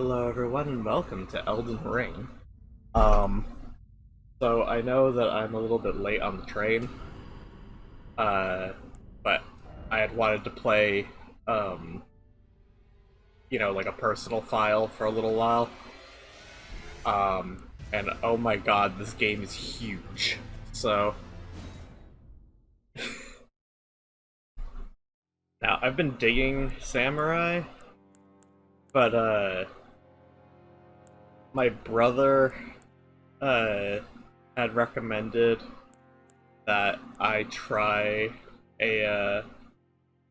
Hello everyone and welcome to Elden Ring. Um, so I know that I'm a little bit late on the train, uh, but I had wanted to play, um, like a personal file for a little while. And oh my god, this game is huge. So, now I've been digging Samurai, but, my brother, uh, had recommended that I try a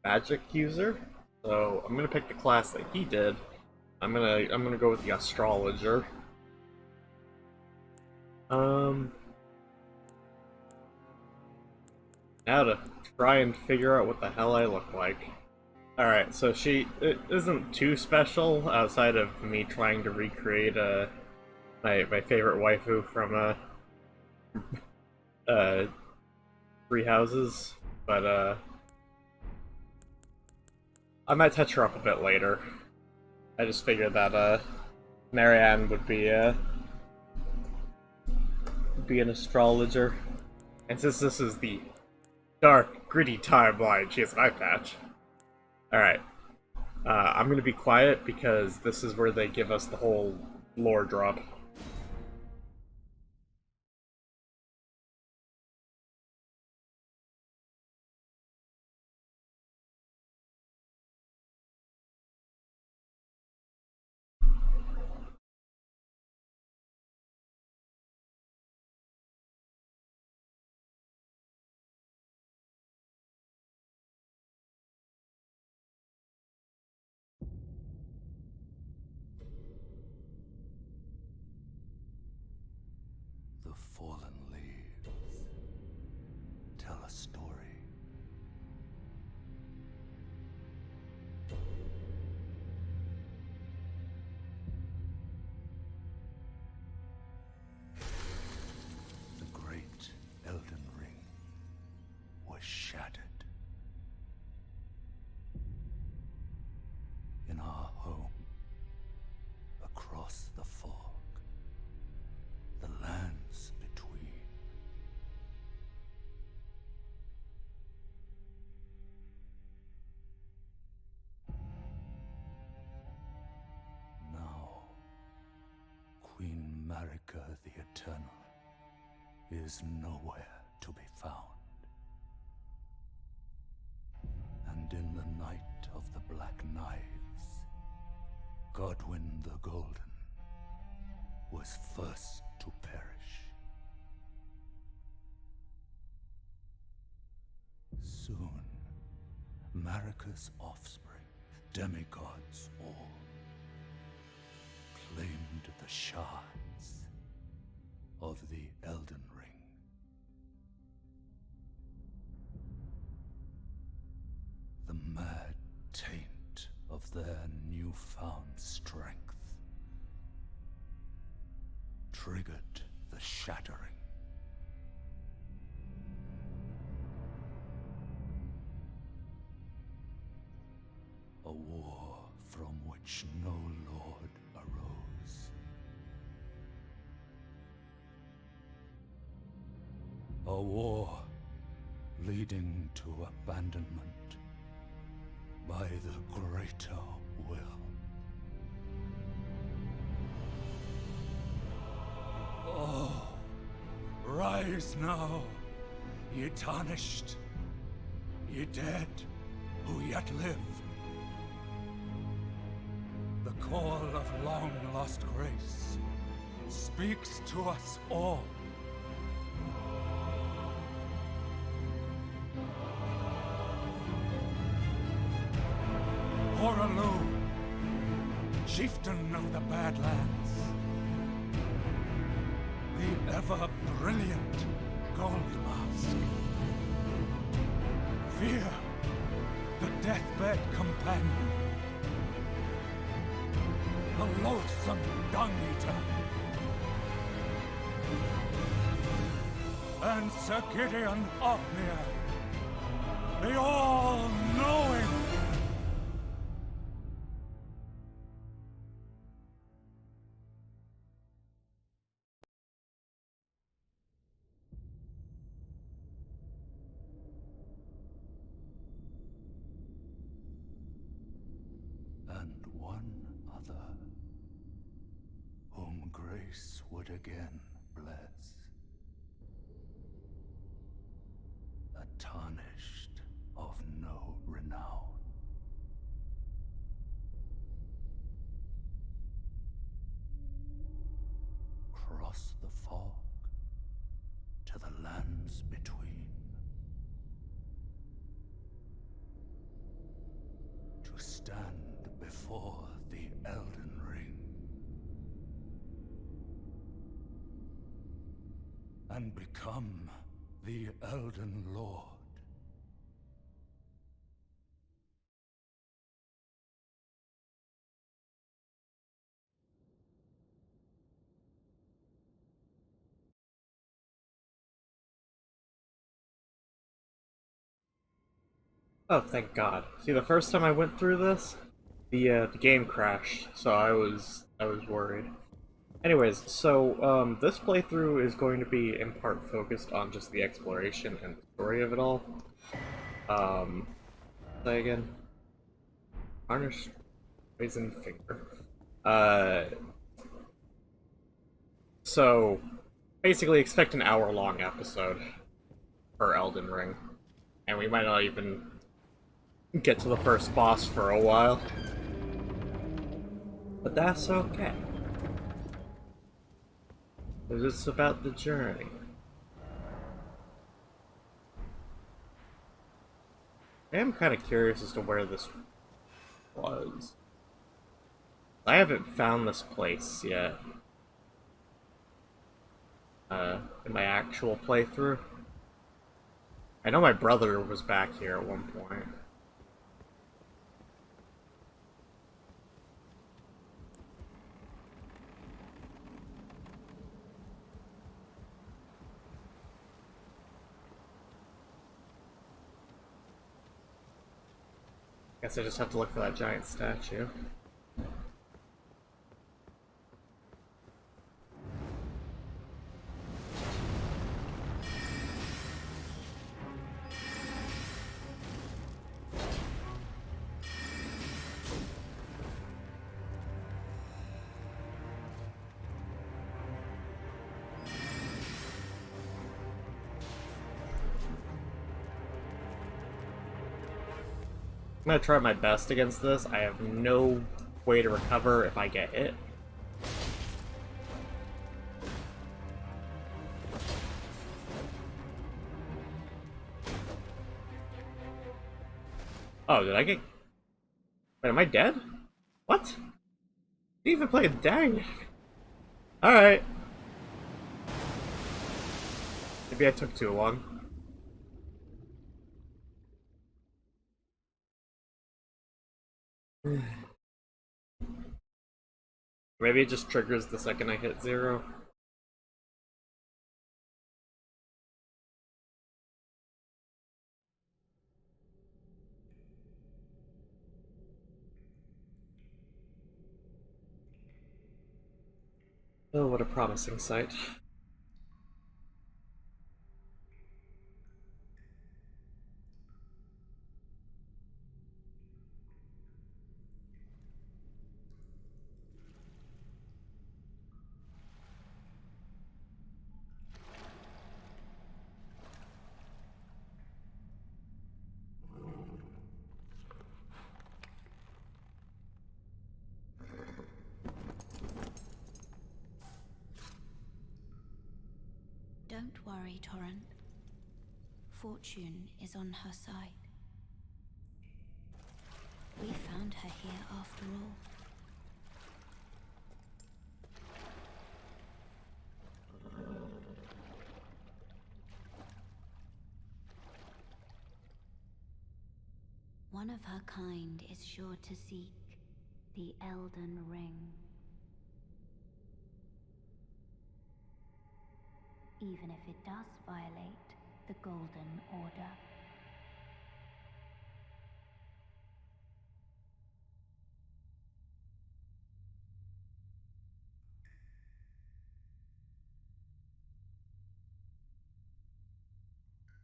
magic user. So I'm gonna pick the class that he did. I'm gonna go with the astrologer. Um Now to try and figure out what the hell I look like. Alright, so it isn't too special outside of me trying to recreate my favorite waifu from Three Houses, but I might touch her up a bit later. I just figured that Marianne would be an astrologer. And since this is the dark, gritty timeline, she has an eye patch. Alright. I'm gonna be quiet because this is where they give us the whole lore drop. The fallen leaves tell a story. The great Elden Ring was shattered. In our home, across the fog, the lands between. Now, Queen Marika the Eternal is nowhere to be found. And in the night of the Black Knives, Godwyn the Golden was first to perish. Soon, Marika's offspring, demigods all, claimed the shards of the Elden Ring. The mad taint of their newfound strength triggered the shattering. A war from which no lord arose. A war leading to abandonment by the greater will. Oh, rise now, ye tarnished, ye dead who yet live. The call of long-lost grace speaks to us all. Horalu, chieftain of the Badlands, the ever-brilliant Gold Mask. Fear, the deathbed companion, the loathsome dung-eater, and Sir Gideon Othniel, the all-knowing. grace would again bless. A tarnished of no renown. Cross the fog to the lands between. To stand before the Elden Ring. And become the Elden Lord. Oh, thank God. See, the first time I went through this, the game crashed, so I was worried. Anyways, so this playthrough is going to be in part focused on just the exploration and the story of it all. Um, say again. Tarnished Poison Finger. Uh, so basically expect an hour-long episode for Elden Ring, and we might not even get to the first boss for a while. But that's okay. It's about the journey. I am kind of curious as to where this was. I haven't found this place yet. In my actual playthrough. I know my brother was back here at one point. Guess I just have to look for that giant statue. I'm gonna try my best against this. I have no way to recover if I get hit. Oh, did I get... Wait, am I dead? What? Didn't even play a dang. Alright. Maybe I took too long. Maybe it just triggers the second I hit 0. Oh, what a promising sight. Don't worry, Torrent. Fortune is on her side. We found her here after all. One of her kind is sure to seek the Elden Ring. Even if it does violate the Golden Order.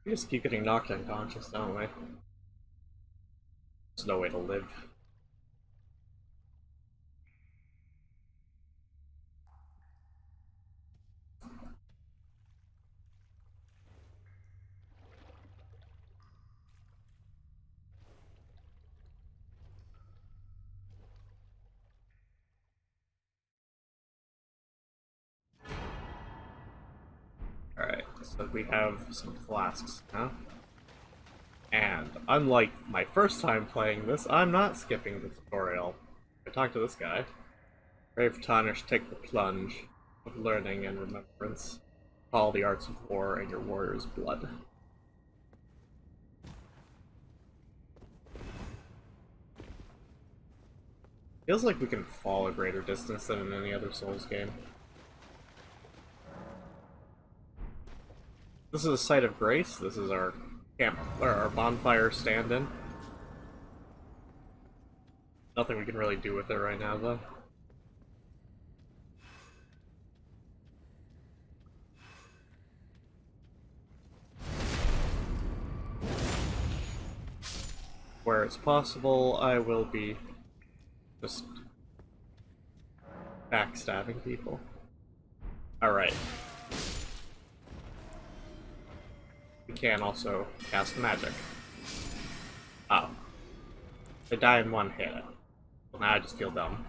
We just keep getting knocked unconscious, don't we? There's no way to live. so we have some flasks now. And unlike my first time playing this, I'm not skipping the tutorial. I talked to this guy. Brave Tarnish, take the plunge of learning and remembrance. Follow the arts of war and your warrior's blood. Feels like we can fall a greater distance than in any other Souls game. This is a site of grace. This is our camp, or our bonfire stand-in. Nothing we can really do with it right now, though. Where it's possible, I will be just backstabbing people. Alright. We can also cast magic. Oh. They die in one hit. Well, now I just feel dumb.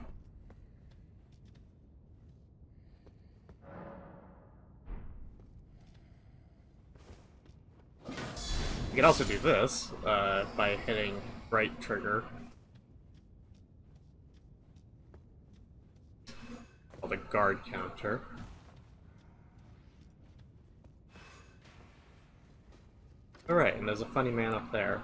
You can also do this by hitting right trigger. Called a guard counter. Alright, and there's a funny man up there.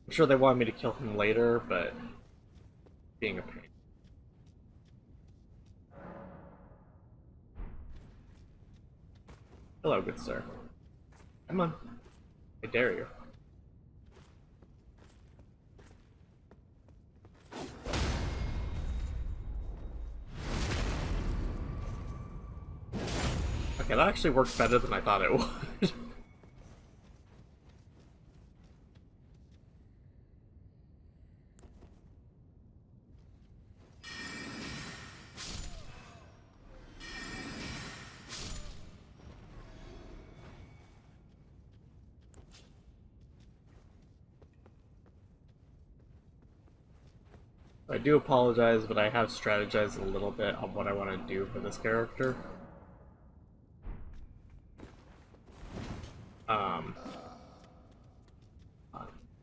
I'm sure they wanted me to kill him later, but being a pain. Hello, good sir. Come on. I dare you. Okay, that actually worked better than I thought it would. I do apologize, but I have strategized a little bit on what I want to do for this character.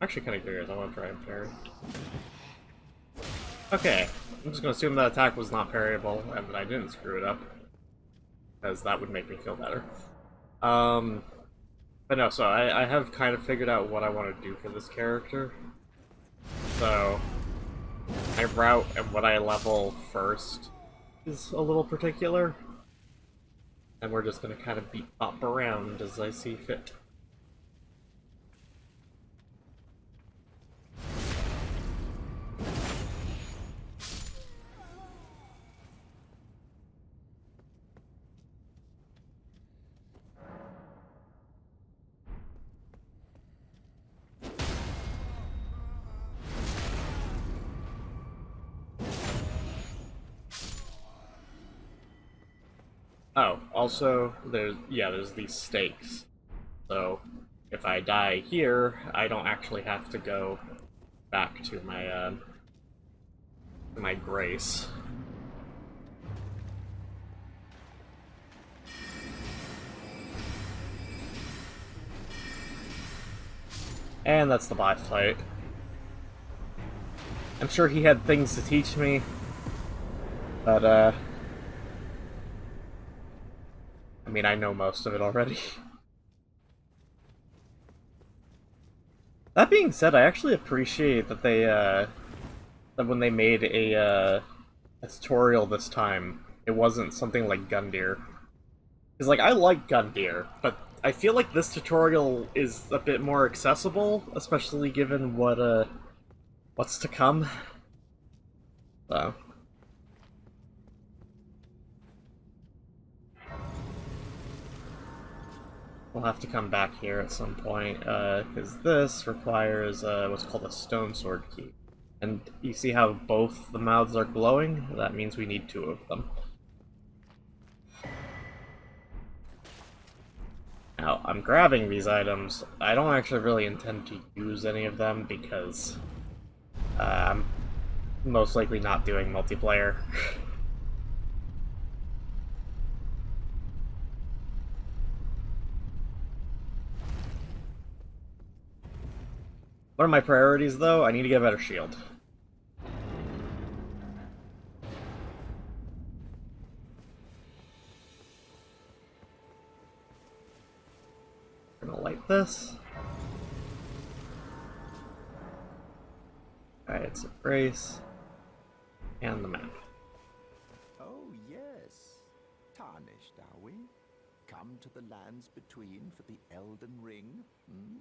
Actually kind of curious, I want to try and parry. Okay, I'm just going to assume that attack was not parryable, and that I didn't screw it up. Because that would make me feel better. But no, so I have kind of figured out what I want to do for this character. So, my route and what I level first is a little particular. And we're just going to kind of bop around as I see fit. Oh, also, there's these stakes. So, if I die here, I don't actually have to go back to my grace. And that's the boss fight. I'm sure he had things to teach me, but, I mean, I know most of it already. That being said, I actually appreciate that they, that when they made a tutorial this time, it wasn't something like Gundyr. Because, like, I like Gundyr, but I feel like this tutorial is a bit more accessible, especially given what's to come. So. We'll have to come back here at some point, because this requires what's called a stone sword key. And you see how both the mouths are glowing? That means we need 2 of them. Now, I'm grabbing these items. I don't actually really intend to use any of them because I'm most likely not doing multiplayer. One of my priorities, though, I need to get a better shield. I'm gonna light this. Alright, it's a brace. And the map. Oh, yes. Tarnished, are we? Come to the lands between for the Elden Ring? Hmm?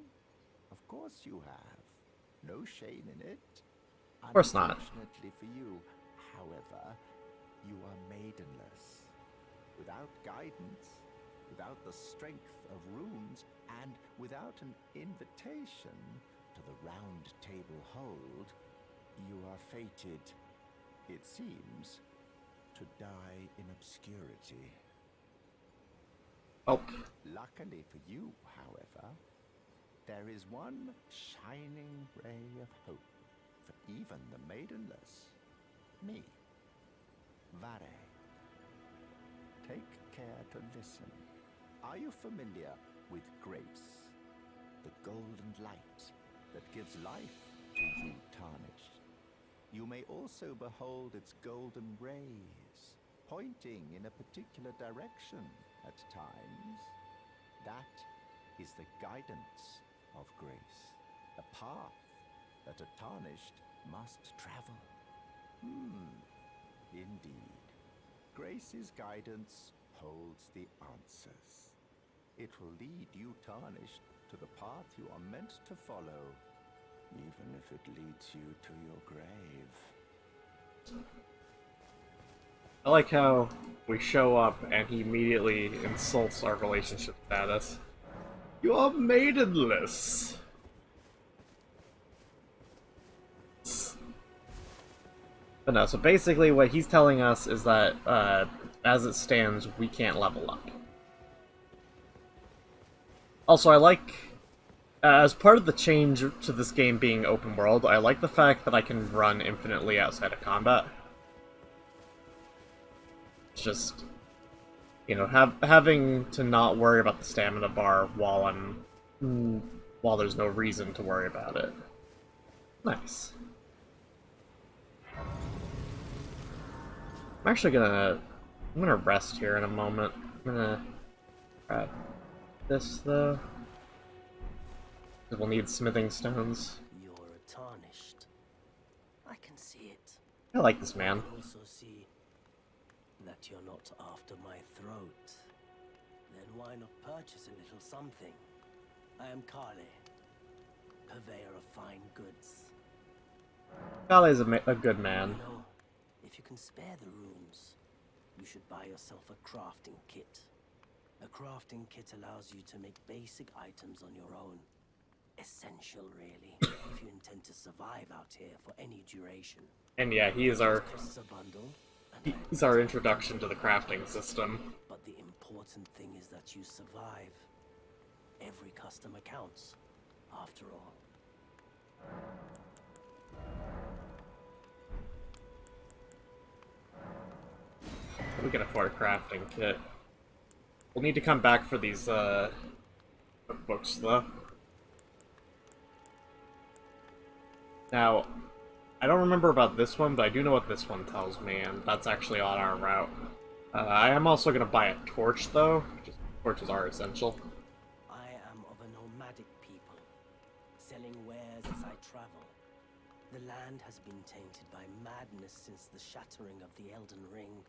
Of course you have. No shame in it. Of course not. Unfortunately for you, however, you are maidenless. Without guidance, without the strength of runes, and without an invitation to the Roundtable Hold, you are fated, it seems, to die in obscurity. Oh. Luckily for you, however, there is one shining ray of hope for even the maidenless. Me. Vare. Take care to listen. Are you familiar with grace? The golden light that gives life to you tarnished. You may also behold its golden rays, pointing in a particular direction at times. That is the guidance of grace, a path that a tarnished must travel. Indeed. Grace's guidance holds the answers. It will lead you tarnished to the path you are meant to follow, even if it leads you to your grave. I like how we show up and he immediately insults our relationship status. You are maidenless! But no, so basically what he's telling us is that, as it stands, we can't level up. Also, I like, as part of the change to this game being open world, I like the fact that I can run infinitely outside of combat. It's just, you know, having to not worry about the stamina bar while there's no reason to worry about it. Nice. I'm gonna rest here in a moment. I'm gonna grab this though. We'll need smithing stones. You're tarnished. I can see it. I like this man. I can also see that you're not after my throat. Then why not purchase a little something? I am Kale, purveyor of fine goods. Kale's a good man. You know, if you can spare the runes, you should buy yourself a crafting kit. A crafting kit allows you to make basic items on your own. Essential, really, if you intend to survive out here for any duration. And yeah, he's our Bundle, introduction to the crafting system. but the important thing is that you survive. Every customer counts, after all. We can afford a crafting kit. We'll need to come back for these books though. Now, I don't remember about this one, but I do know what this one tells me, and that's actually on our route. I am also going to buy a torch, though. Torches are essential. I am of a nomadic people, selling wares as I travel. The land has been tainted by madness since the shattering of the Elden Ring.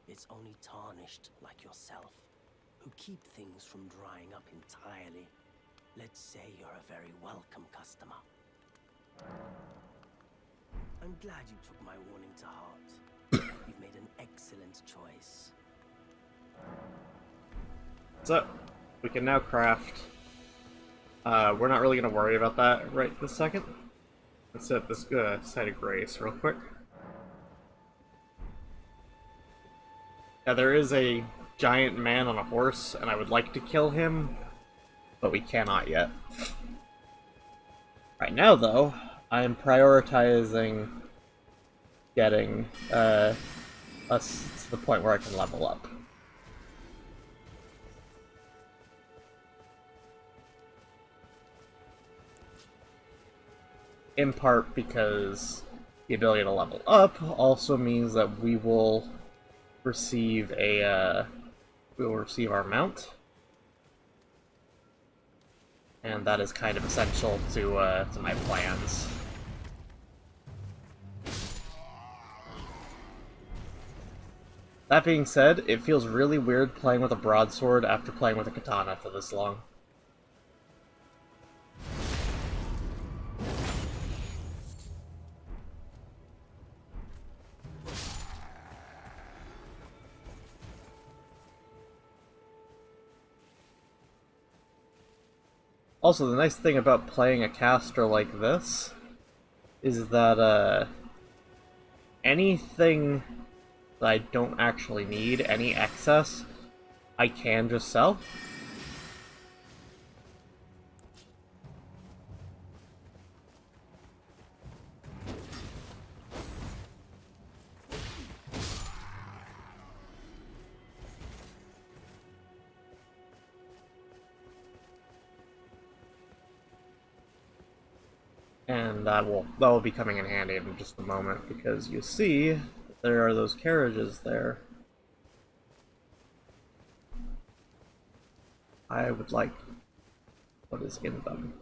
It's only tarnished like yourself, who keep things from drying up entirely. Let's say you're a very welcome customer. I'm glad you took my warning to heart. You've made an excellent choice. So, we can now craft. We're not really going to worry about that right this second. Let's set this site of grace real quick. Yeah, there is a giant man on a horse, and I would like to kill him, but we cannot yet. Right now, though, I'm prioritizing getting us to the point where I can level up. In part because the ability to level up also means that we will receive our mount, and that is kind of essential to my plans. That being said, it feels really weird playing with a broadsword after playing with a katana for this long. Also, the nice thing about playing a caster like this is that anything that I don't actually need, any excess, I can just sell. And that will be coming in handy in just a moment, because you see there are those carriages there. I would like what is in them.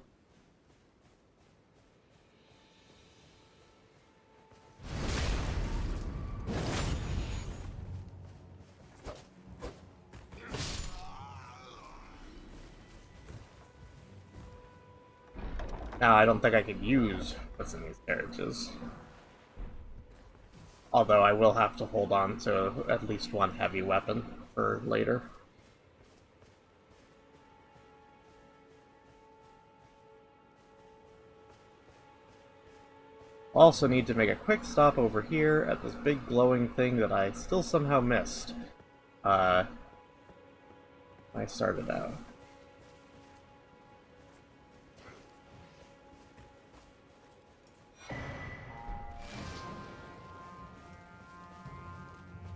Now, I don't think I could use what's in these carriages. Although I will have to hold on to at least one heavy weapon for later. Also need to make a quick stop over here at this big glowing thing that I still somehow missed. I started out.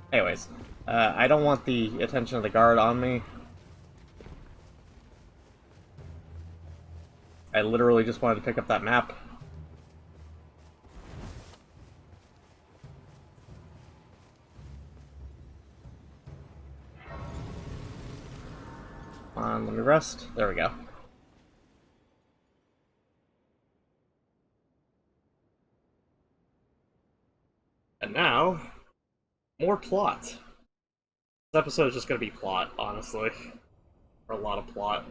Anyways, I don't want the attention of the guard on me. I literally just wanted to pick up that map. Come on, let me rest. There we go. And now, more plot. This episode is just gonna be plot, honestly. Or a lot of plot.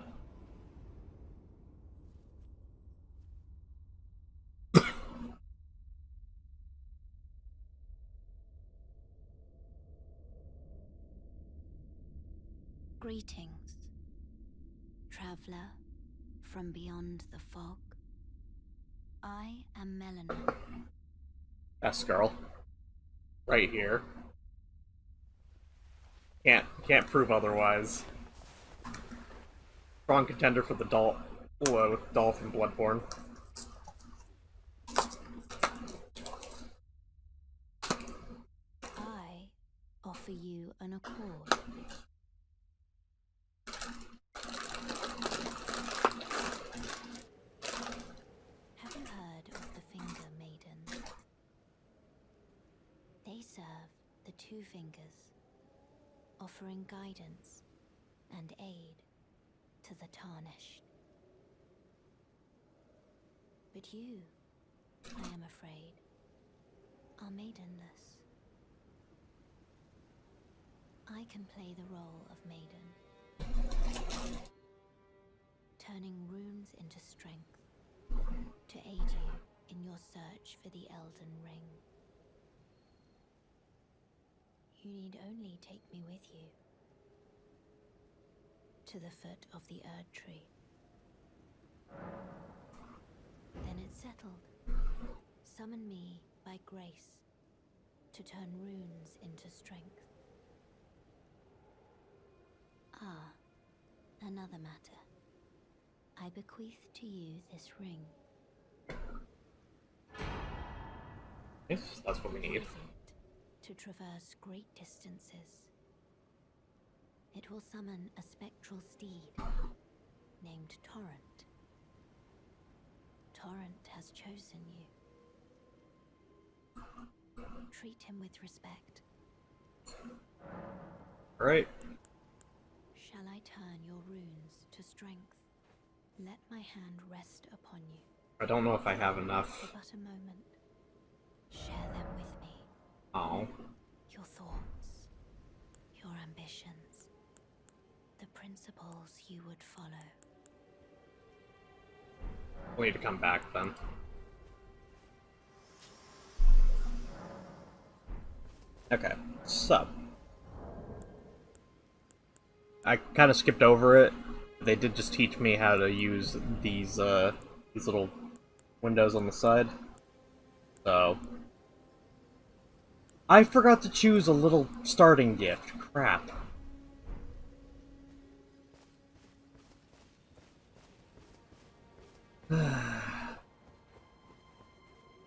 Greetings, traveler from beyond the fog. I am Melanie. Yes, girl. Right here. Can't prove otherwise. Strong contender for the doll from Bloodborne. I offer you an accord. Have you heard of the Finger Maidens? They serve the two fingers, offering guidance and aid to the tarnished. But you, I am afraid, are maidenless. I can play the role of maiden, turning runes into strength to aid you in your search for the Elden Ring. You need only take me with you to the foot of the Erd Tree. Then it's settled. Summon me by grace to turn runes into strength. Ah, another matter. I bequeath to you this ring. Yes, that's what we need. Use it to traverse great distances. It will summon a spectral steed named Torrent. Torrent has chosen you. Treat him with respect. Alright. Shall I turn your runes to strength? Let my hand rest upon you. I don't know if I have For enough. but a moment. Share them with me. Oh. Your thoughts, your ambitions, the principles you would follow. We need to come back then. Okay, so I kind of skipped over it. They did just teach me how to use these little windows on the side. So I forgot to choose a little starting gift. Crap. The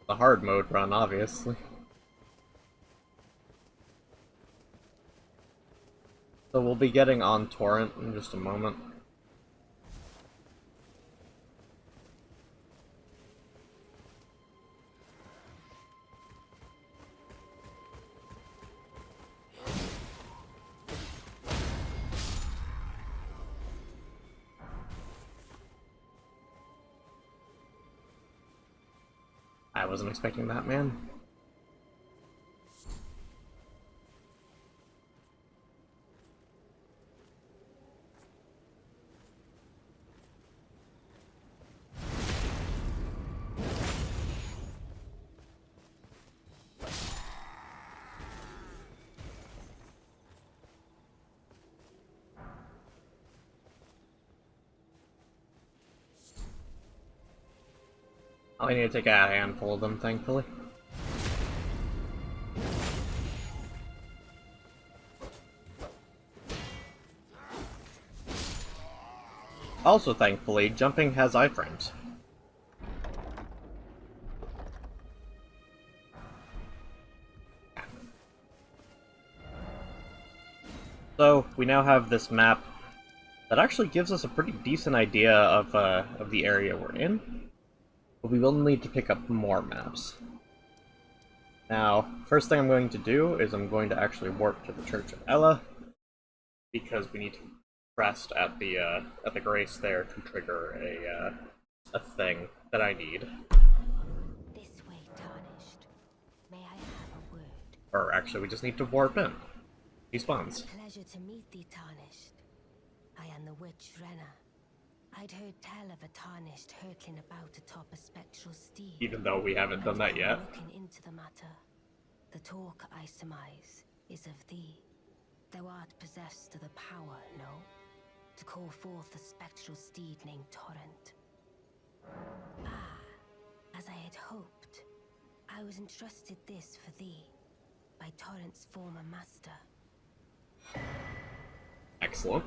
hard mode run, obviously. So we'll be getting on Torrent in just a moment. I wasn't expecting that, man. I need to take a handful of them, thankfully. Also, thankfully, jumping has iframes. So, we now have this map that actually gives us a pretty decent idea of the area we're in. But we will need to pick up more maps. Now, first thing I'm going to do is I'm going to actually warp to the Church of Ella, because we need to rest at the grace there to trigger a thing that I need. This way, Tarnished. May I have a word? Or actually, we just need to warp in. He spawns. Pleasure to meet thee, Tarnished. I am the witch Renna. I'd heard tell of a Tarnished hurtling about atop a spectral steed. Even though we haven't done that yet. Looking into the matter, the talk, I surmise, is of thee. Thou art possessed of the power, no? To call forth a spectral steed named Torrent. Ah, as I had hoped, I was entrusted this for thee, by Torrent's former master. Excellent.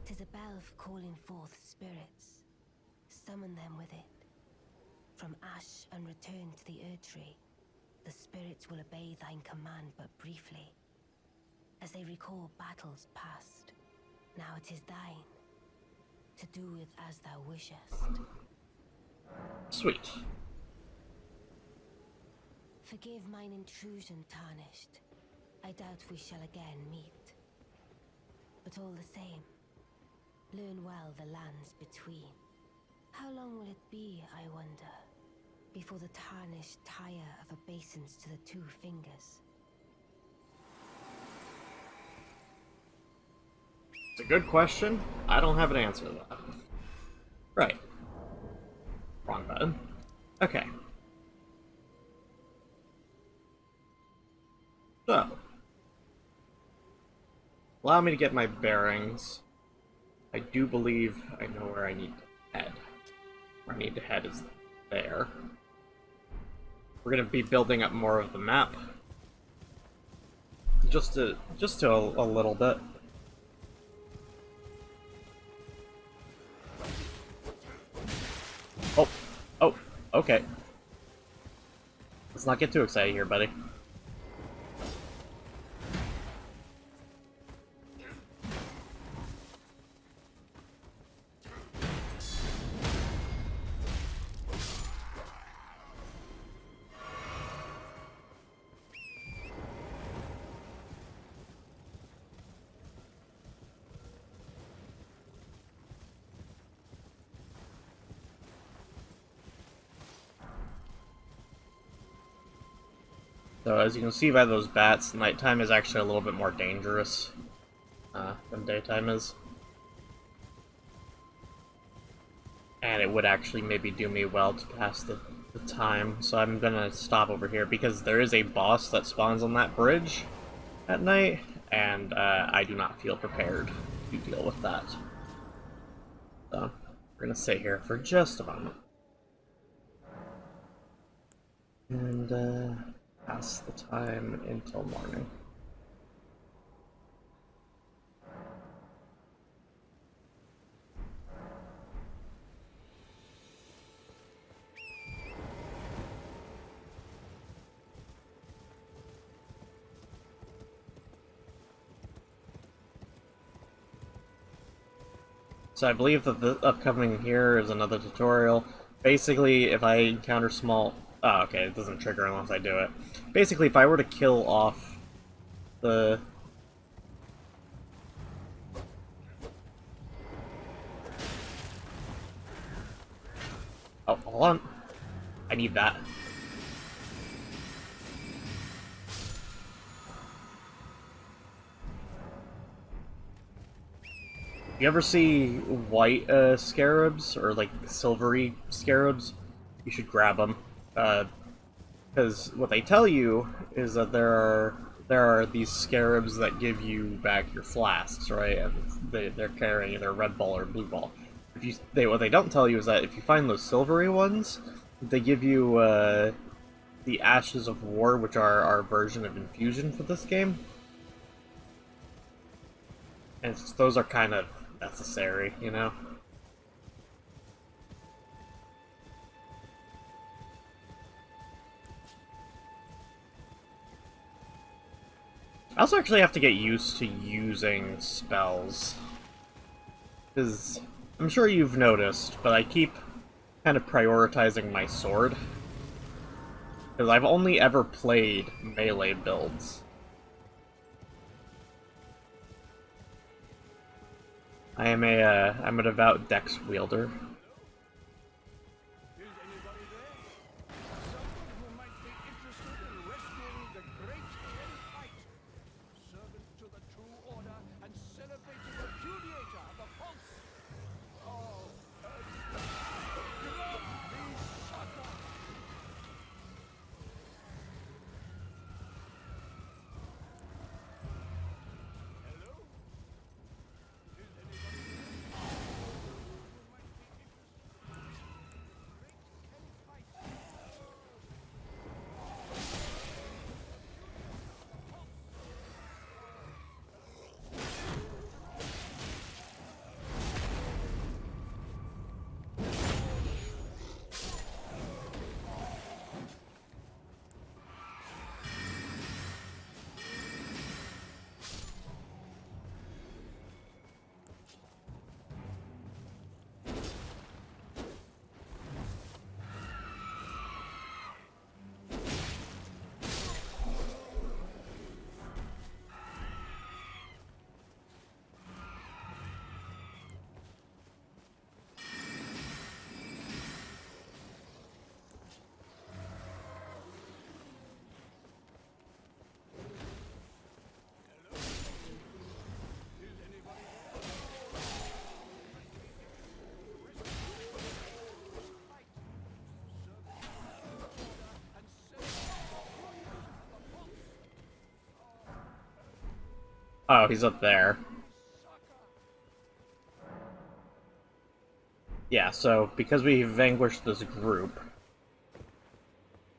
'Tis a bell for calling forth spirits. Summon them with it. From ash and return to the Erdtree, the spirits will obey thine command but briefly, as they recall battles past. Now it is thine, to do with as thou wishest. Sweet. Forgive mine intrusion, Tarnished. I doubt we shall again meet. But all the same, learn well the lands between. How long will it be, I wonder, before the Tarnished tire of obeisance to the two fingers? It's a good question. I don't have an answer to that. Right. Wrong button. Okay. So. Allow me to get my bearings. I do believe I know where I need to head. Where I need to head is there. We're gonna be building up more of the map. Just a little bit. Oh, okay. Let's not get too excited here, buddy. So as you can see by those bats, nighttime is actually a little bit more dangerous than daytime is. And it would actually maybe do me well to pass the time, so I'm gonna stop over here because there is a boss that spawns on that bridge at night, and I do not feel prepared to deal with that. So we're gonna sit here for just a moment. And pass the time until morning. So I believe that the upcoming here is another tutorial. Basically, if I encounter small... Oh, okay, it doesn't trigger unless I do it. Basically, if I were to kill off the... Oh, hold on. I need that. You ever see white scarabs, or like silvery scarabs? You should grab them. Because what they tell you is that there are these scarabs that give you back your flasks, right? And they're carrying either a red ball or blue ball. What they don't tell you is that if you find those silvery ones, they give you the Ashes of War, which are our version of infusion for this game. And those are kind of necessary, you know? I also actually have to get used to using spells. Because I'm sure you've noticed, but I keep kind of prioritizing my sword. Because I've only ever played melee builds. I'm a devout dex wielder. Is anybody there? Someone who might be interested in rescuing the great Kenneth Haight, servant to the true order and celebrated repudiator of the false. Oh, grab me, sucker! Hello? Is anybody Oh, he's up there. Yeah, so because we vanquished this group,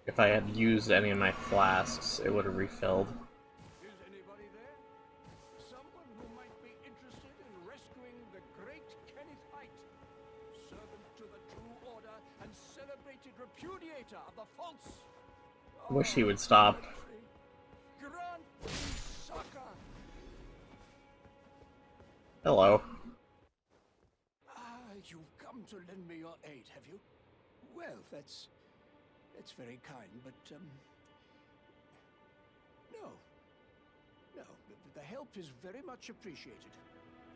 if I had used any of my flasks, it would have refilled. Is anybody there? Someone who might be interested in rescuing the great Kenneth Haight, servant to the true order and celebrated repudiator of the false. Wish he would stop. Grant me succor. Hello. You've come to lend me your aid, have you? Well, that's very kind, but no. The help is very much appreciated,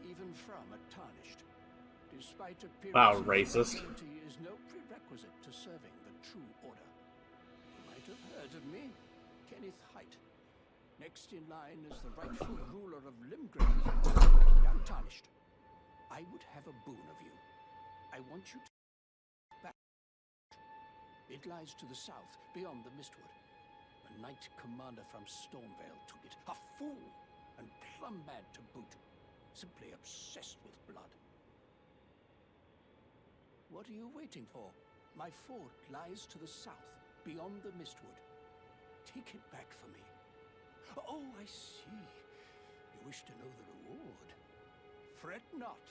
even from a tarnished. Despite Wow, appearances, racist. loyalty is no prerequisite to serving the true order. You might have heard of me, Kenneth Haight. Next in line is the rightful ruler of Limgrave, young tarnished. I would have a boon of you. I want you to back. It lies to the south, beyond the Mistwood. A knight commander from Stormvale took it. A fool, and plumb mad to boot. Simply obsessed with blood. What are you waiting for? My fort lies to the south, beyond the Mistwood. Take it back for me. Oh, I see. You wish to know the reward. Fret not.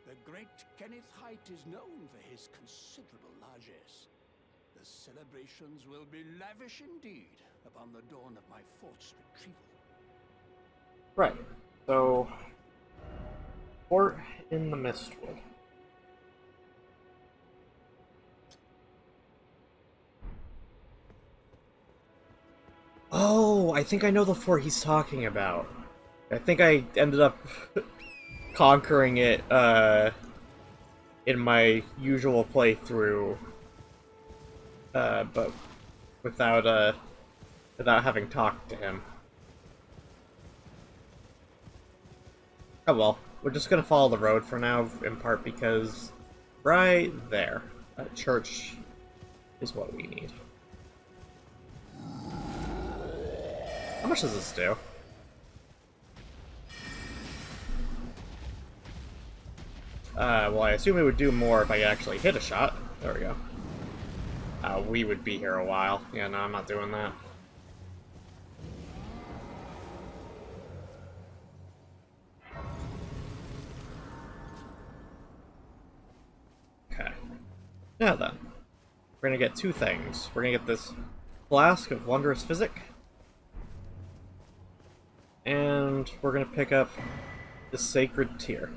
The great Kenneth Haight is known for his considerable largesse. The celebrations will be lavish indeed upon the dawn of my fort's retrieval. Right. So, fort in the Mistwood. Oh, I think I know the fort he's talking about. I think I ended up conquering it in my usual playthrough, but without having talked to him. Oh well, we're just gonna follow the road for now, in part because right there, a church is what we need. How much does this do? Well, I assume it would do more if I actually hit a shot. There we go. We would be here a while. Yeah, no, I'm not doing that. Okay. Now then. We're gonna get two things. We're gonna get this Flask of Wondrous Physic. And we're gonna pick up the Sacred Tear.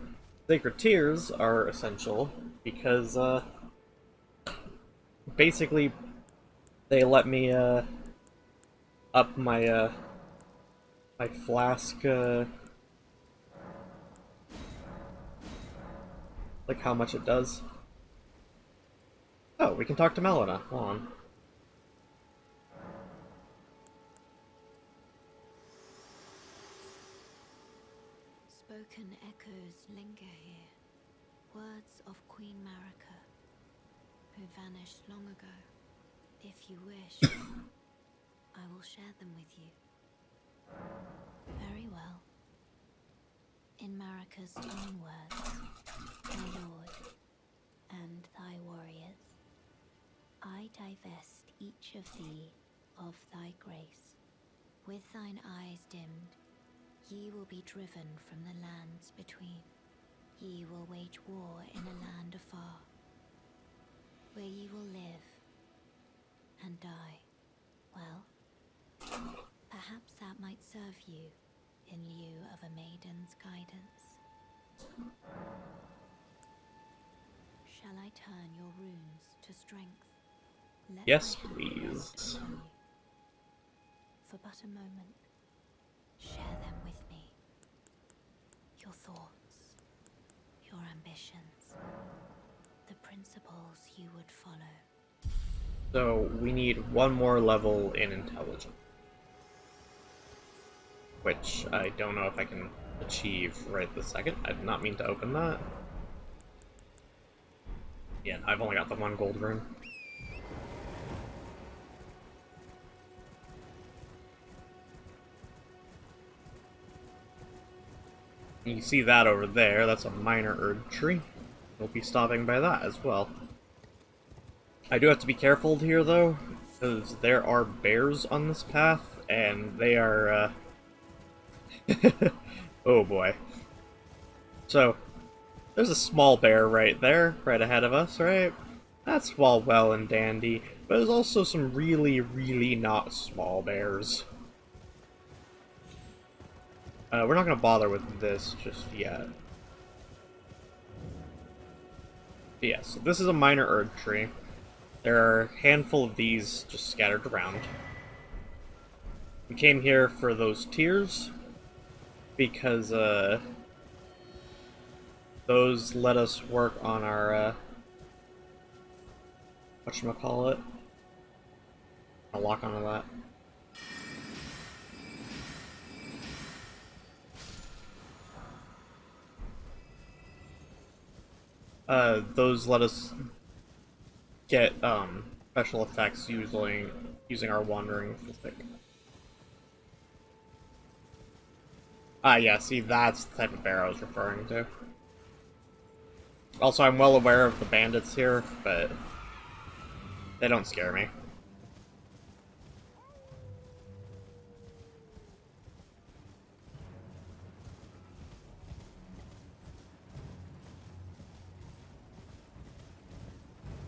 Sacred Tears are essential because, basically, they let me, up my, my flask, like how much it does. Oh, we can talk to Melina. Hold on. Spoken echoes linger here. Words of Queen Marika, who vanished long ago. If you wish, I will share them with you. Very well. In Marika's own words, my lord, and thy warriors, I divest each of thee of thy grace. With thine eyes dimmed, ye will be driven from the lands between. Ye will wage war in a land afar, where ye will live and die. Well, perhaps that might serve you in lieu of a maiden's guidance. Shall I turn your runes to strength? Let Yes, my hand please. rest upon you. For but a moment, share them with me. Your thoughts, your ambitions, the principles you would follow. So, we need one more level in Intelligence. Which I don't know if I can achieve right this second. I did not mean to open that. Yeah, I've only got the one gold rune. You see that over there, that's a minor Erd tree. We'll be stopping by that as well. I do have to be careful here though, because there are bears on this path, and they are, oh boy. So, there's a small bear right there, right ahead of us, right? That's all well and dandy. But there's also some really, really not small bears. We're not gonna bother with this just yet. But yeah, so this is a minor Erd tree. There are a handful of these just scattered around. We came here for those tiers because those let us work on our whatchamacallit? I'll lock onto that. Those let us get special effects using our wandering stick. Ah, yeah, see, that's the type of bear I was referring to. Also, I'm well aware of the bandits here, but they don't scare me.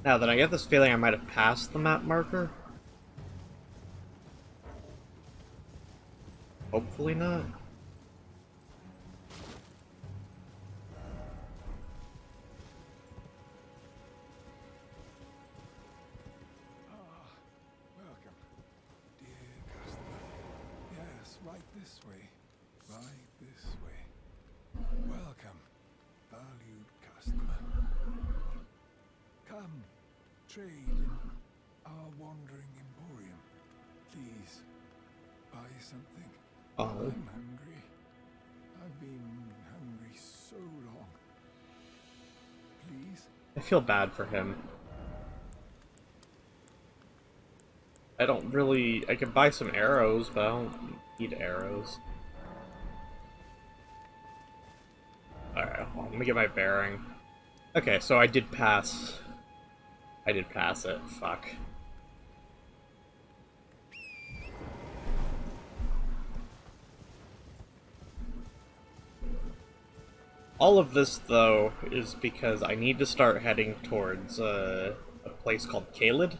Now then, I get this feeling I might have passed the map marker. Hopefully not. Welcome, dear customer. Yes, right this way. Right this way. Welcome, valued customer. Come, trade in our wandering emporium. Please, buy something. Oh. I'm hungry. I've been hungry so long. Please? I feel bad for him. I don't really... I could buy some arrows, but I don't need arrows. Alright, let me get my bearing. Okay, so I did pass. I did pass it. Fuck. All of this, though, is because I need to start heading towards a place called Caelid.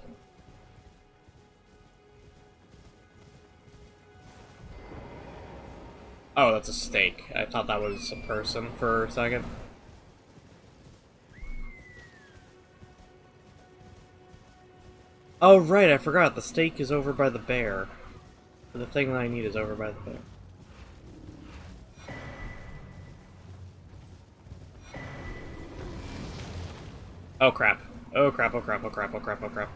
Oh, that's a stake. I thought that was a person for a second. Oh, right, I forgot. The stake is over by the bear. The thing that I need is over by the bear. Oh crap. Oh crap, oh crap, oh crap, oh crap, oh crap.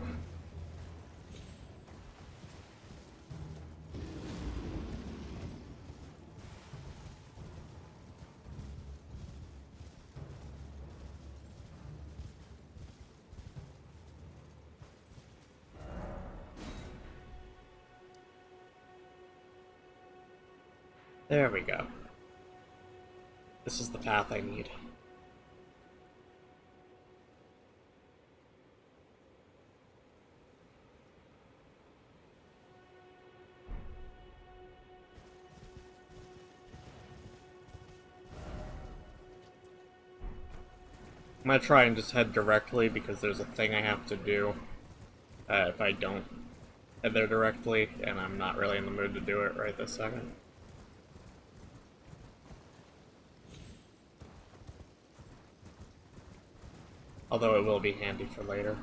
There we go. This is the path I need. I'm gonna try and just head directly because there's a thing I have to do if I don't head there directly, and I'm not really in the mood to do it right this second. Although it will be handy for later.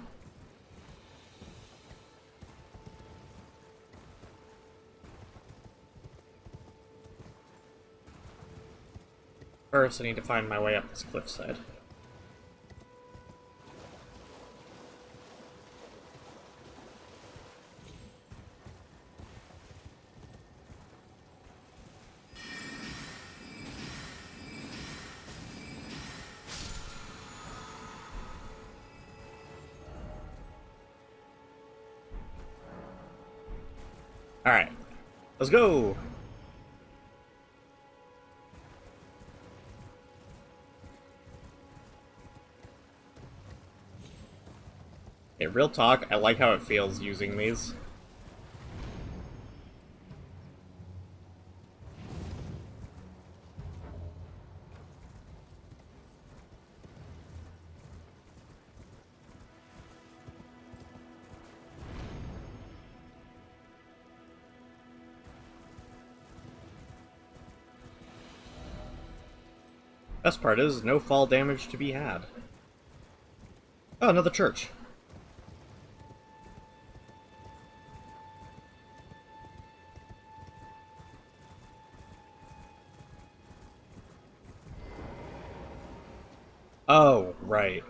First, I need to find my way up this cliffside. Alright, let's go! Hey, real talk, I like how it feels using these. Best part is, no fall damage to be had. Oh, another church. Oh, right.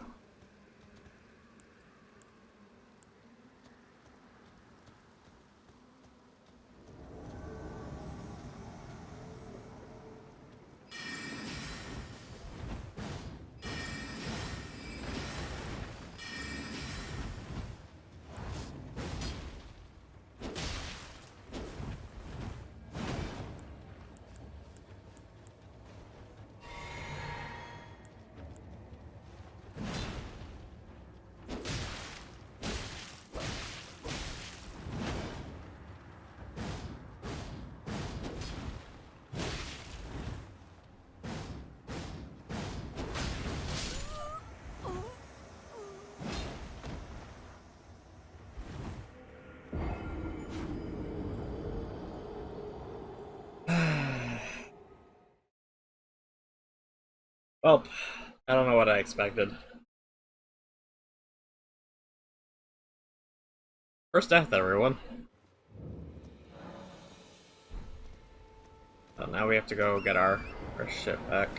Well, I don't know what I expected. First death, everyone. So now we have to go get our ship back.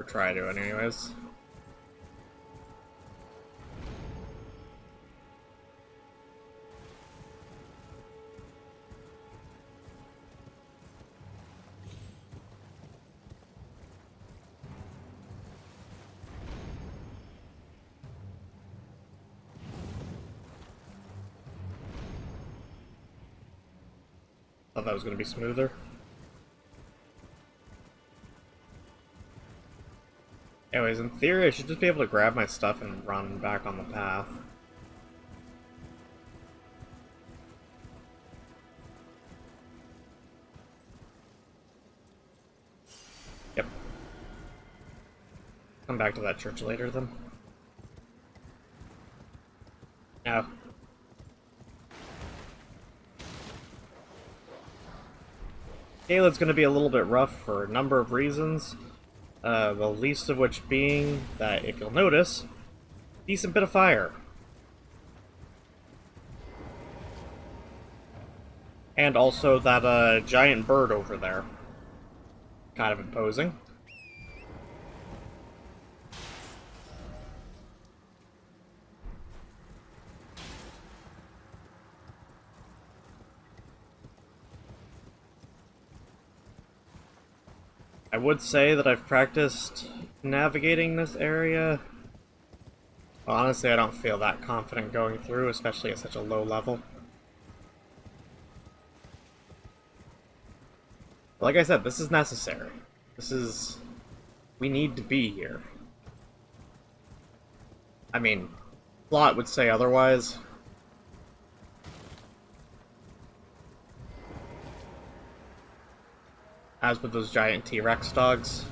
Or try to, anyways. Thought that was going to be smoother. Anyways, in theory, I should just be able to grab my stuff and run back on the path. Yep. Come back to that church later, then. No. Caelid's going to be a little bit rough for a number of reasons. The least of which being that, if you'll notice, decent bit of fire. And also that giant bird over there. Kind of imposing. I would say that I've practiced navigating this area. Well, honestly, I don't feel that confident going through, especially at such a low level. Like I said, this is necessary. This is... we need to be here. I mean, plot would say otherwise. As with those giant T-Rex dogs.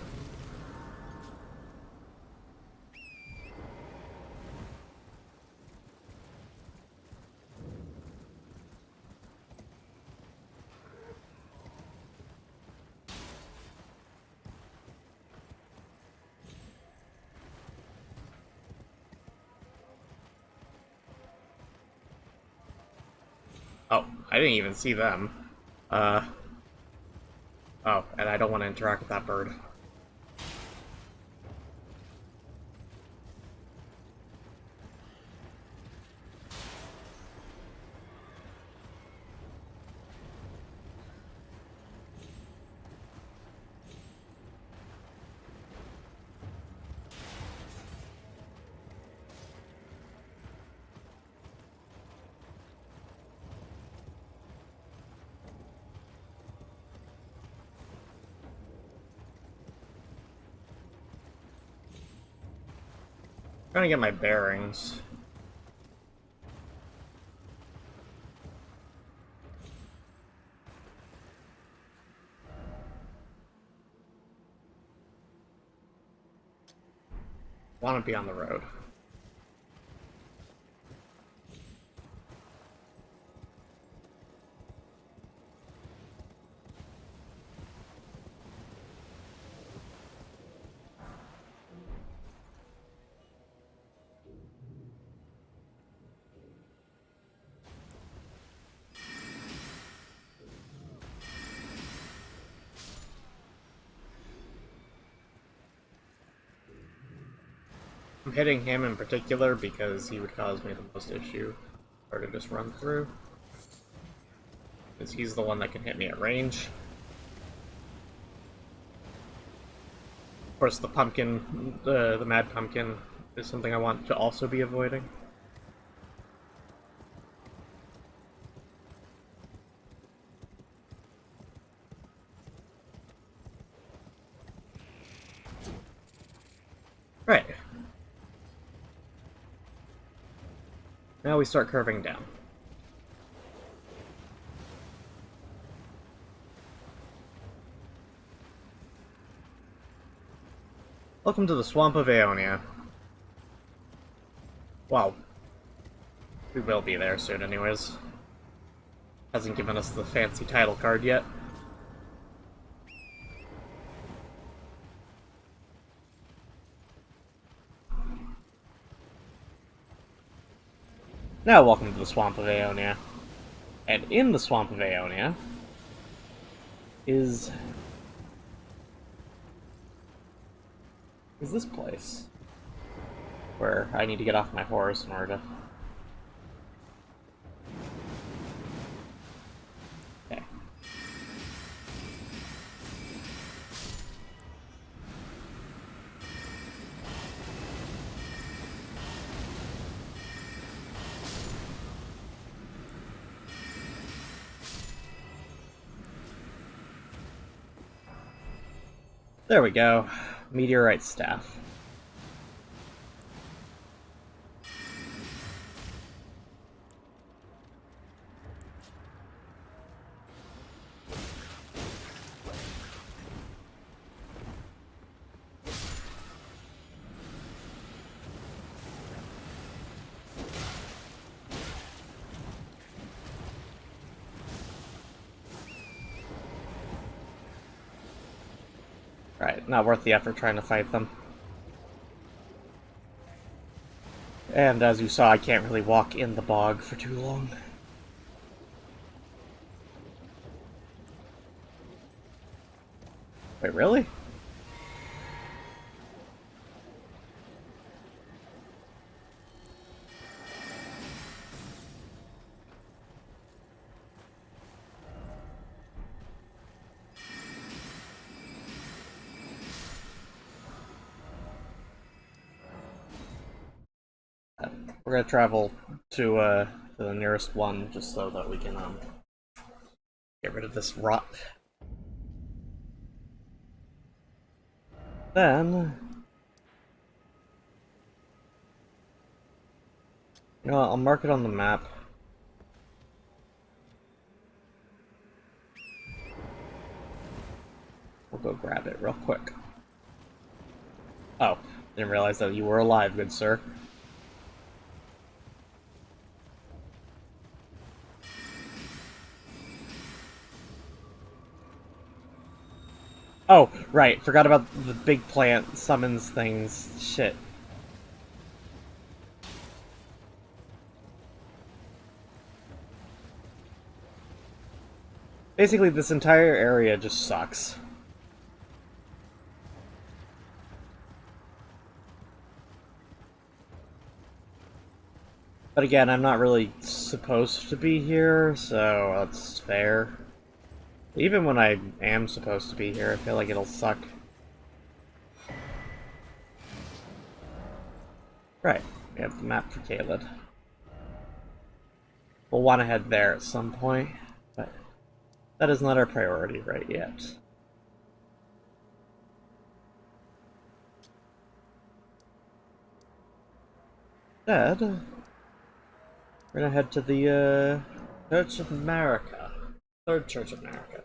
Oh, I didn't even see them. Oh, and I don't want to interact with that bird. Trying to get my bearings. want to be on the road. I'm hitting him in particular because he would cause me the most issue, or to just run through. Because he's the one that can hit me at range. Of course, the pumpkin, the mad pumpkin, is something I want to also be avoiding. Right. Now we start curving down. Welcome to the Swamp of Aeonia. Wow. We will be there soon anyways. Hasn't given us the fancy title card yet. Now welcome to the Swamp of Aeonia. And in the Swamp of Aeonia is this place, where I need to get off my horse in order to... Okay. There we go. Meteorite staff. Right, not worth the effort trying to fight them. And as you saw, I can't really walk in the bog for too long. Wait, really? We're gonna travel to the nearest one just so that we can get rid of this rot. Then, you know, I'll mark it on the map. We'll go grab it real quick. Oh, didn't realize that you were alive, good sir. Oh, right, forgot about the big plant summons things. Shit. Basically, this entire area just sucks. But again, I'm not really supposed to be here, so that's fair. Even when I am supposed to be here, I feel like it'll suck. Right, we have the map for Caelid. We'll want to head there at some point, but that is not our priority right yet. Instead, we're gonna head to the Church of America. Third Church of America.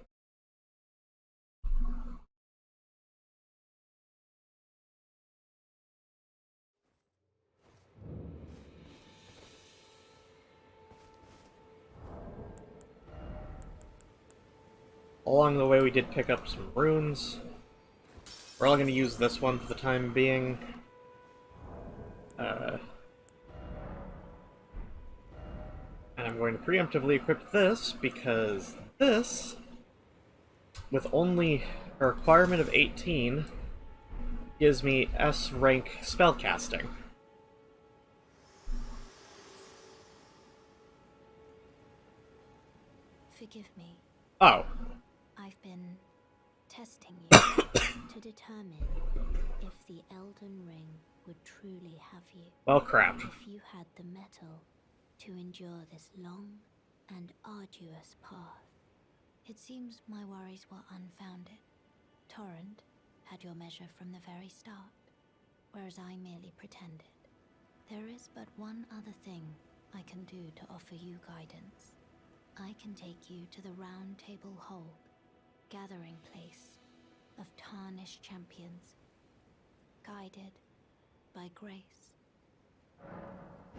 along the way we did pick up some runes. We're all going to use this one for the time being. And I'm going to preemptively equip this, because this, with only a requirement of 18, gives me S rank spellcasting. Forgive me. Oh. I've been testing you to determine if the Elden Ring would truly have you. Well, crap. If you had the mettle to endure this long and arduous path. It seems my worries were unfounded. Torrent had your measure from the very start, whereas I merely pretended. There is but one other thing I can do to offer you guidance. I can take you to the Roundtable Hold, gathering place of tarnished champions, guided by grace.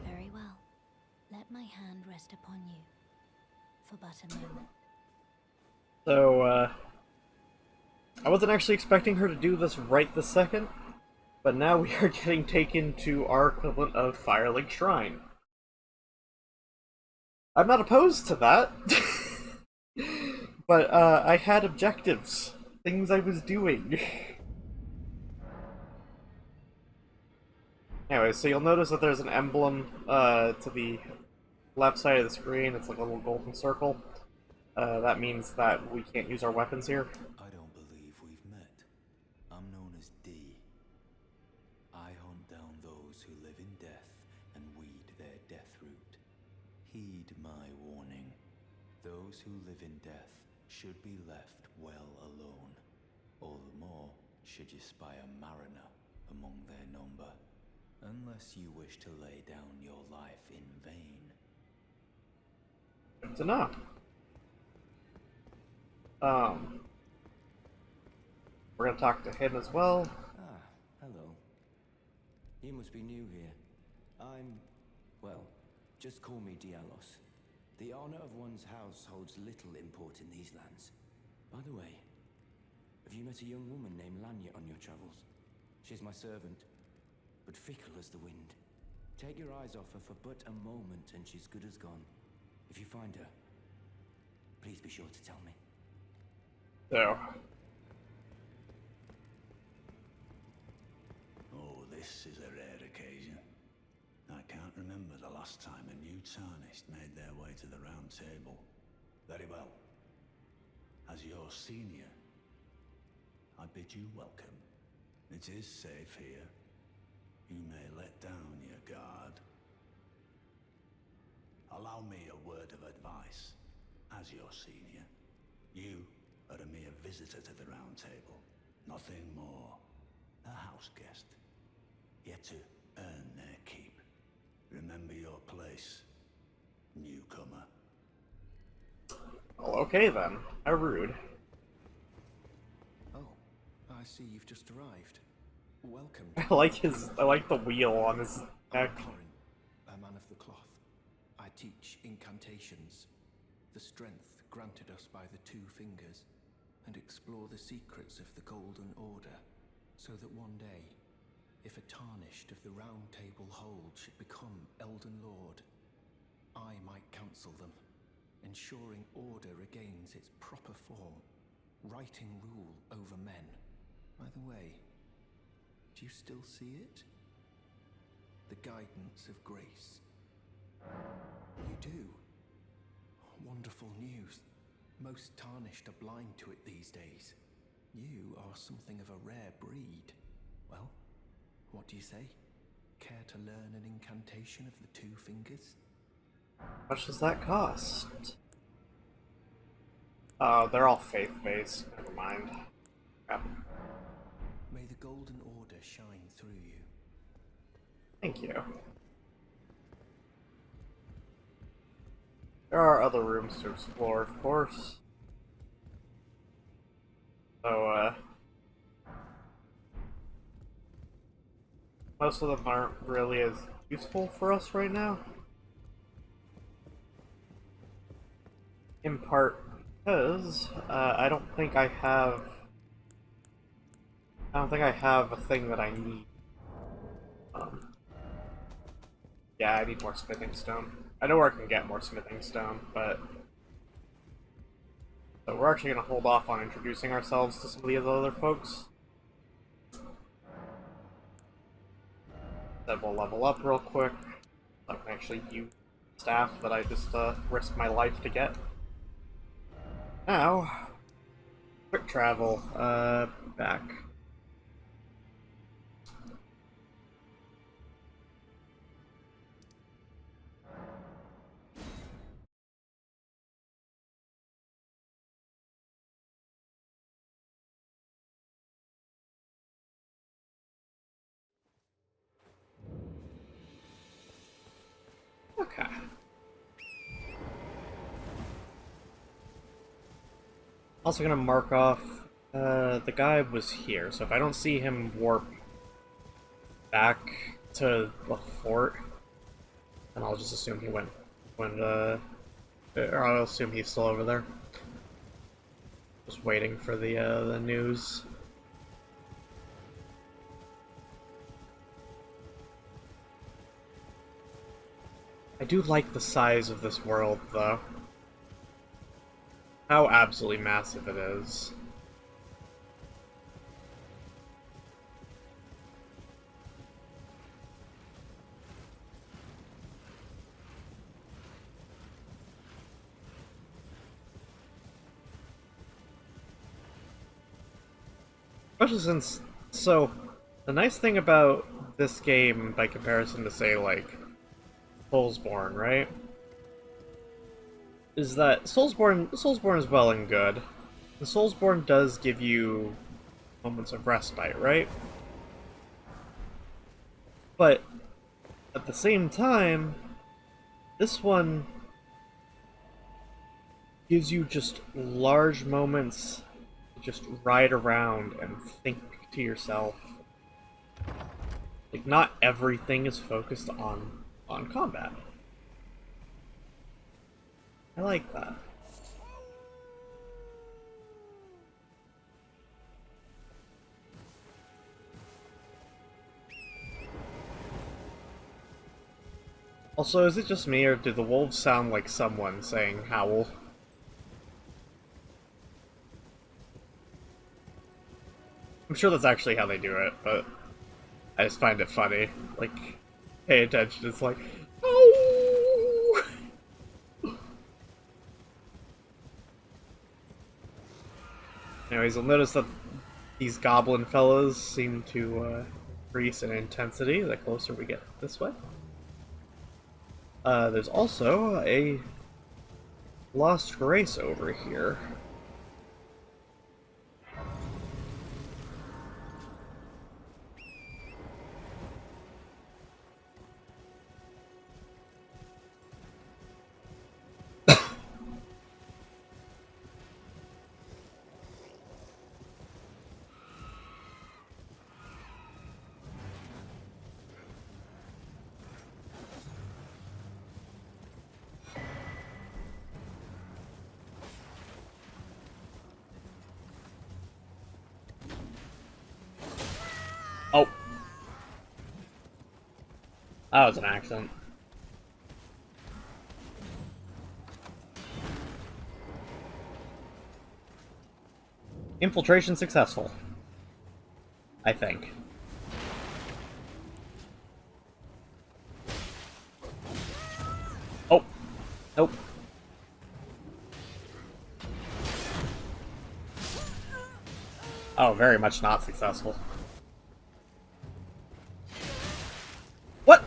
Very well. Let my hand rest upon you for but a moment. So, I wasn't actually expecting her to do this right this second, but now we are getting taken to our equivalent of Firelink Shrine. I'm not opposed to that, but I had objectives, things I was doing. Anyway, so you'll notice that there's an emblem to the left side of the screen. It's like a little golden circle. That means that we can't use our weapons here. I don't believe we've met. I'm known as D. I hunt down those who live in death and weed their death root. Heed my warning. Those who live in death should be left well alone. All the more should you spy a mariner among their number. Unless you wish to lay down your life in vain. Good to know. We're gonna talk to him as well. Ah, hello. You must be new here. Well, just call me Dialos. The honor of one's house holds little import in these lands. By the way, have you met a young woman named Lanya on your travels? She's my servant, but fickle as the wind. Take your eyes off her for but a moment and she's good as gone. If you find her, please be sure to tell me. So, Oh, this is a rare occasion. I can't remember the last time a new tarnished made their way to the round table. Very well. As your senior, I bid you welcome. It is safe here. You may let down your guard. Allow me a word of advice. As your senior, you are a mere visitor to the round table. Nothing more. A house guest. Yet to earn their keep. Remember your place, newcomer. well, okay then. How rude. Oh, I see you've just arrived. Welcome. I like the wheel on his neck. I'm Corin, a man of the cloth. I teach incantations, the strength granted us by the two fingers, and explore the secrets of the Golden Order, so that one day, if a tarnished of the Roundtable Hold should become Elden Lord, I might counsel them, ensuring order regains its proper form, righting rule over men. By the way, do you still see it? The guidance of grace. You do. Wonderful news. Most tarnished are blind to it these days. You are something of a rare breed. Well, what do you say? Care to learn an incantation of the two fingers? How much does that cost? They're all faith-based. Never mind. Yep. May the Golden Order shine through you. Thank you. There are other rooms to explore, of course. So, most of them aren't really as useful for us right now. In part Because I don't think I have. I don't think I have a thing that I need. Um, yeah, I need more smithing stone. I know where I can get more smithing stone, but so we're actually gonna hold off on introducing ourselves to some of these other folks. Then we'll level up real quick. So I can actually use staff that I just risked my life to get. Now, quick travel. Back. Okay. Also gonna mark off, the guy was here, so if I don't see him warp back to the fort, then I'll just assume he or I'll assume he's still over there. Just waiting for the news. I do like the size of this world, though. How absolutely massive it is. Especially since, so, the nice thing about this game, by comparison to, say, like, Soulsborne, right? Is that Soulsborne is well and good. And Soulsborne does give you moments of respite, right? But at the same time, this one gives you just large moments to just ride around and think to yourself. Like, not everything is focused on combat. I like that. Also, is it just me, or do the wolves sound like someone saying howl? I'm sure that's actually how they do it, but I just find it funny. Like, pay attention, it's like, oh! Anyways, you'll notice that these goblin fellas seem to increase in intensity the closer we get this way. There's also a Lost Grace over here. Oh. That was an accident. Infiltration successful. I think. Oh. Nope. Oh, very much not successful. What?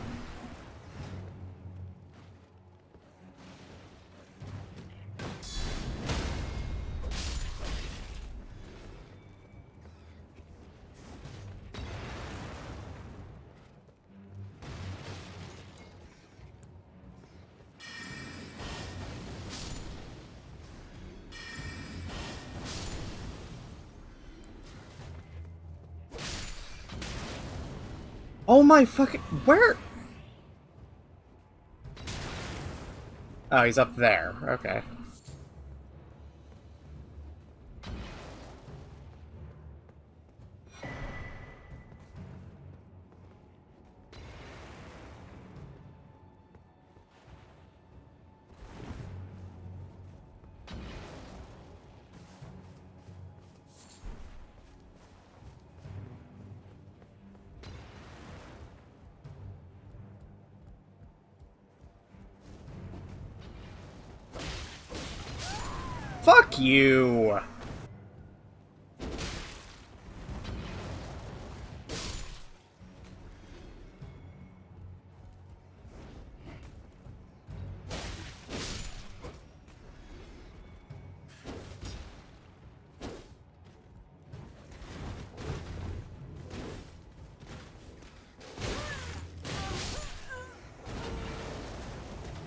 Oh my fucking... Where? Oh, he's up there. Okay. Fuck you!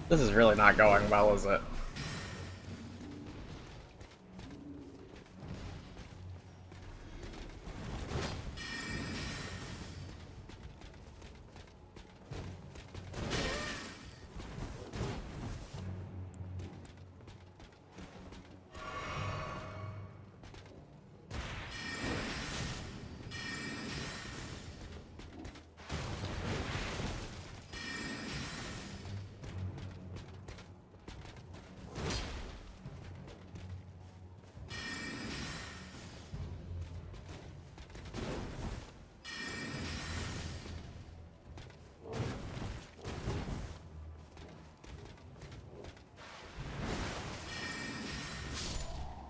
This is really not going well, is it?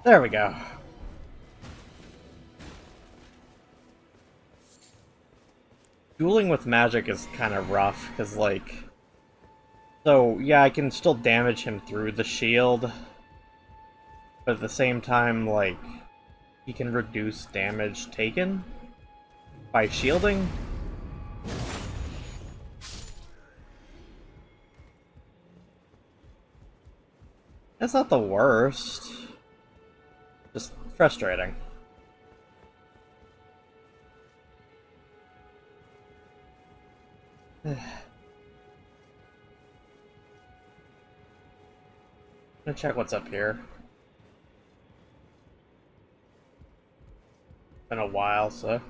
There we go. Dueling with magic is kind of rough, because, like... So, yeah, I can still damage him through the shield, but at the same time, like, he can reduce damage taken by shielding. That's not the worst. Just frustrating. I'm gonna check what's up here. Been a while, so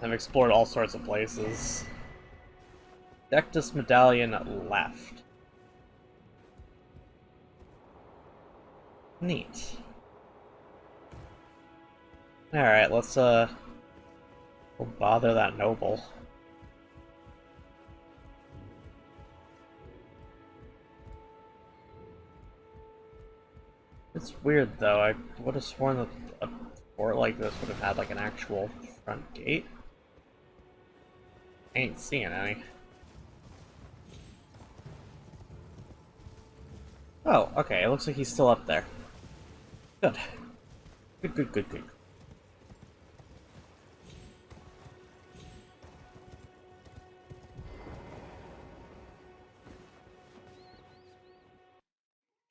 I've explored all sorts of places. Dectus medallion left. Neat. Alright, let's we'll bother that noble. It's weird though, I would have sworn that a fort like this would have had like an actual front gate. Ain't seeing any. Oh, okay, it looks like he's still up there. Good. Good, good, good, good.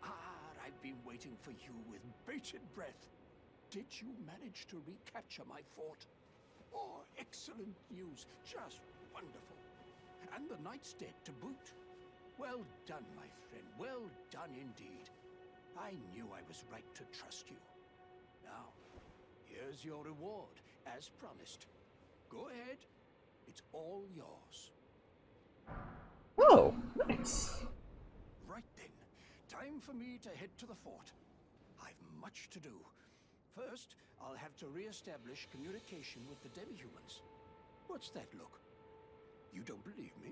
I've been waiting for you with bated breath. Did you manage to recapture my fort? Oh, excellent news. Just wonderful. And the knight's dead to boot. Well done, my friend. Well done indeed. I knew I was right to trust you. Now, here's your reward, as promised. Go ahead. It's all yours. Oh, nice. Right then. Time for me to head to the fort. I've much to do. First, I'll have to re-establish communication with the demi-humans. What's that look? You don't believe me?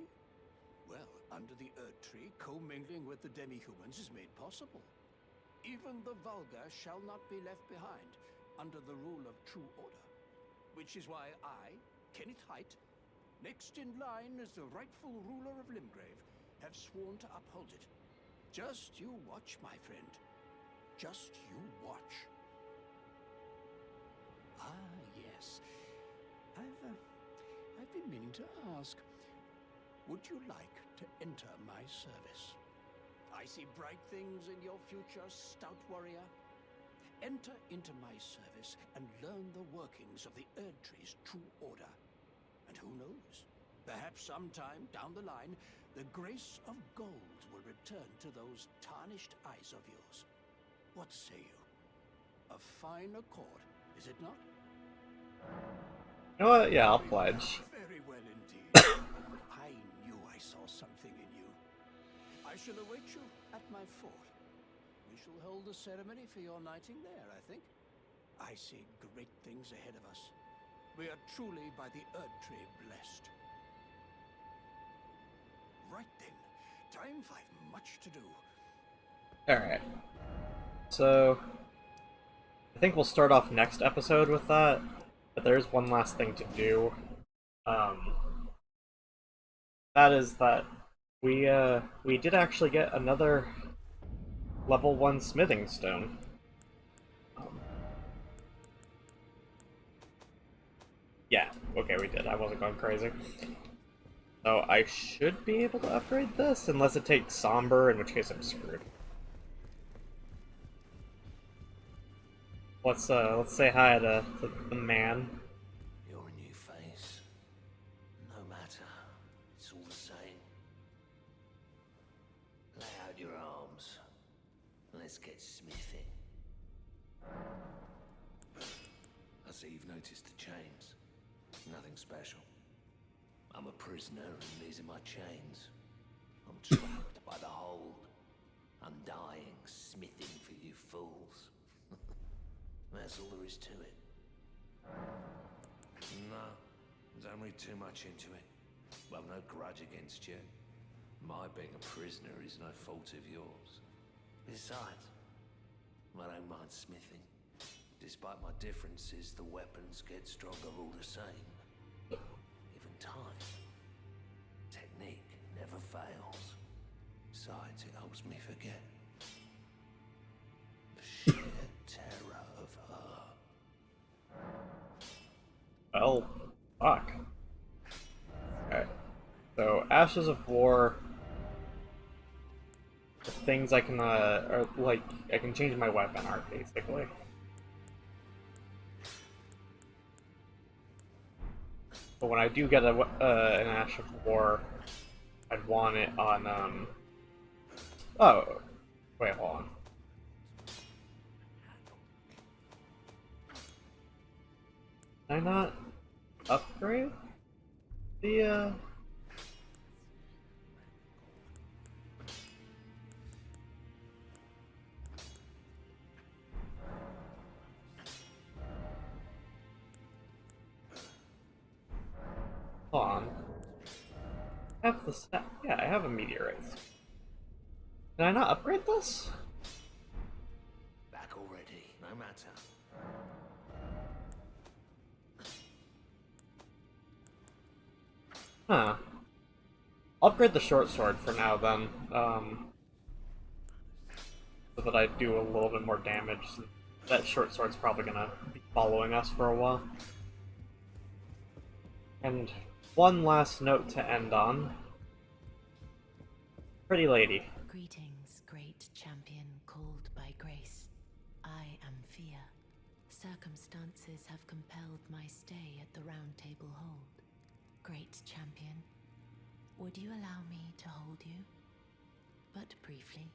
Well, under the Erd Tree, commingling with the demi-humans is made possible. Even the vulgar shall not be left behind, under the rule of true order. Which is why I, Kenneth Haight, next in line as the rightful ruler of Limgrave, have sworn to uphold it. Just you watch, my friend. Just you watch. Ah, yes. I've been meaning to ask. Would you like to enter my service? I see bright things in your future, stout warrior. Enter into my service and learn the workings of the Erd Tree's true order. And who knows? Perhaps sometime down the line, the grace of gold will return to those tarnished eyes of yours. What say you? A fine accord, is it not? You know what? Yeah, I'll pledge. Very well indeed. I knew I saw something in you. I shall await you at my fort. We shall hold a ceremony for your knighting there, I think. I see great things ahead of us. We are truly by the Erd Tree blessed. Right then, time for much to do. Alright. So, I think we'll start off next episode with that, but there's one last thing to do. That is that we did actually get another level 1 smithing stone. Yeah, okay, we did. I wasn't going crazy. So I should be able to upgrade this, unless it takes Somber, in which case I'm screwed. Let's say hi to the man. You're a new face. No matter, it's all the same. Lay out your arms. Let's get smithing. I see you've noticed the chains. Nothing special. I'm a prisoner and these are my chains. I'm trapped by the hold. I'm dying, smithing for you fools. That's all there is to it. No, don't read too much into it. Well, no grudge against you. My being a prisoner is no fault of yours. Besides, I don't mind smithing. Despite my differences, the weapons get stronger all the same. Even time. Technique never fails. Besides, it helps me forget. The sheer terror of her. Well, fuck. Alright. So, Ashes of War. The things I can, are like, I can change my weapon art, basically. But when I do get an Ash of War, I'd want it on, oh, wait, hold on. Can I not upgrade the, Hold on. I have the yeah, I have a meteorite. Can I not upgrade this? Back already, no matter. Huh. I'll upgrade the short sword for now then, so that I do a little bit more damage. That short sword's probably gonna be following us for a while. And one last note to end on. Pretty lady. Greetings, great champion called by grace. I am Fia. Circumstances have compelled my stay at the Roundtable Hold. Great champion, would you allow me to hold you? But briefly,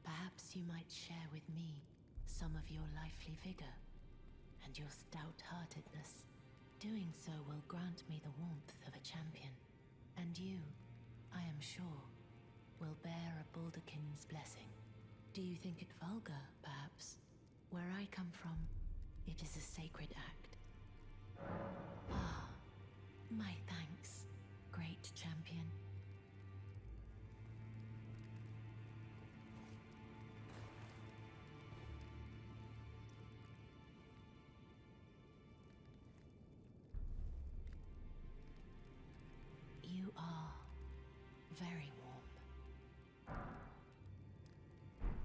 perhaps you might share with me some of your lively vigor and your stout-heartedness. Doing so will grant me the warmth of a champion, and you, I am sure, will bear a Baldakin's blessing. Do you think it vulgar, perhaps? Where I come from, it is a sacred act. Ah, my thanks, great champion. You are very warm.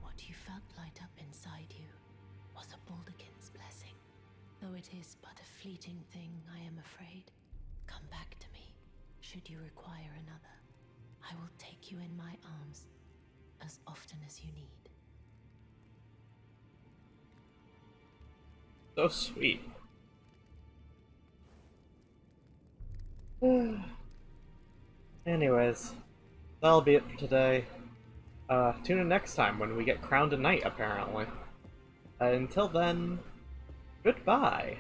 What you felt light up inside you was a Baldakin's blessing. Though it is but a fleeting thing, I am afraid. Come back to me, should you require another. I will take you in my arms as often as you need. So sweet. Anyways, that'll be it for today. Tune in next time when we get crowned a knight, apparently. Until then, goodbye.